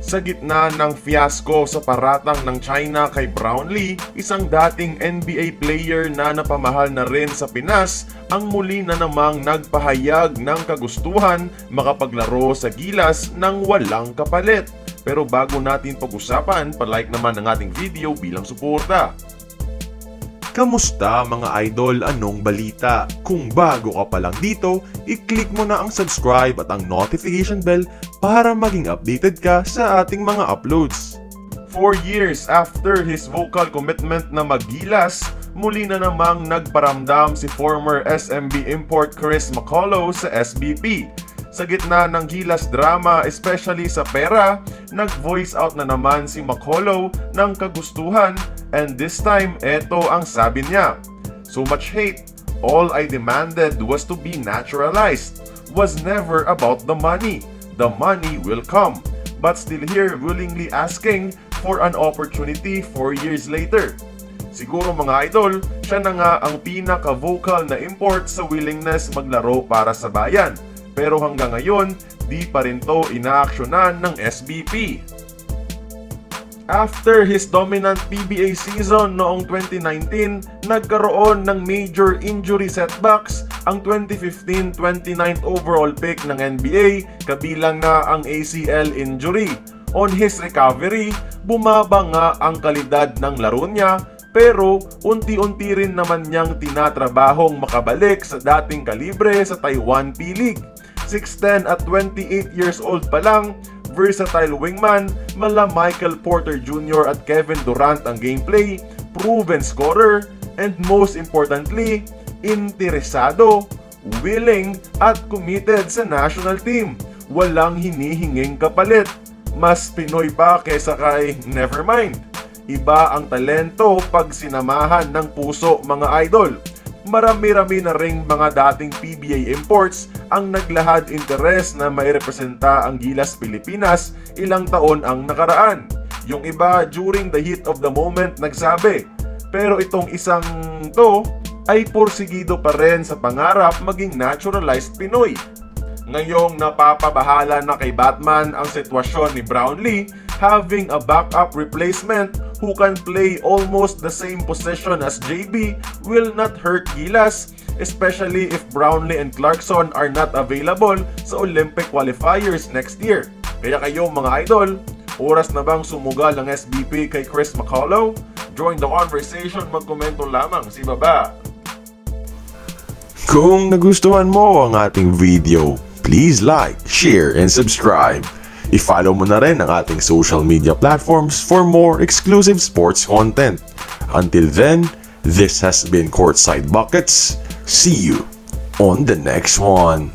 Sa gitna ng fiasco sa paratang ng China kay Brownlee, isang dating NBA player na napamahal na rin sa Pinas, ang muli na namang nagpahayag ng kagustuhan makapaglaro sa Gilas ng walang kapalit. Pero bago natin pag-usapan, palike naman ang ating video bilang suporta. Kamusta mga idol? Anong balita? Kung bago ka pa lang dito, i-click mo na ang subscribe at ang notification bell para maging updated ka sa ating mga uploads. 4 years after his vocal commitment na maggilas, muli na namang nagparamdam si former SMB import Chris McCullough sa SBP. Sa gitna ng Gilas drama, especially sa pera, nag-voice out na naman si McCullough ng kagustuhan, and this time, eto ang sabi niya. So much hate, all I demanded was to be naturalized. Was never about the money. The money will come. But still here willingly asking for an opportunity 4 years later. Siguro mga idol, siya na nga ang pinaka-vocal na import sa willingness maglaro para sa bayan. Pero hanggang ngayon, di pa rin to inaaksyonan ng SBP. After his dominant PBA season noong 2019, nagkaroon ng major injury setbacks ang 2015 29th overall pick ng NBA, kabilang na ang ACL injury. On his recovery, bumaba nga ang kalidad ng laro niya, pero unti-unti rin naman niyang tinatrabahong makabalik sa dating kalibre sa Taiwan P-League. 6'10 at 28 years old pa lang, versatile wingman, mala Michael Porter Jr. at Kevin Durant ang gameplay, proven scorer, and most importantly, interesado, willing, at committed sa national team. Walang hinihinging kapalit. Mas Pinoy pa kesa kay Nevermind. Iba ang talento pag sinamahan ng puso mga idol. Marami-rami na ring mga dating PBA imports ang naglahad interes na mairepresenta ang Gilas Pilipinas ilang taon ang nakaraan. Yung iba during the heat of the moment nagsabi, pero itong isang to ay porsigido pa rin sa pangarap maging naturalized Pinoy. Ngayong napapabahala na kay Batman ang sitwasyon ni Brownlee, having a backup replacement who can play almost the same position as JB will not hurt Gilas, especially if Brownlee and Clarkson are not available sa Olympic qualifiers next year. Kaya kayo mga idol, oras na bang sumugal ang SBP kay Chris McCullough? Join the conversation, magkomento lamang sa ibaba. Kung nagustuhan mo ang ating video, please like, share, and subscribe. I-follow mo na rin ang ating social media platforms for more exclusive sports content. Until then, this has been Courtside Buckets. See you on the next one.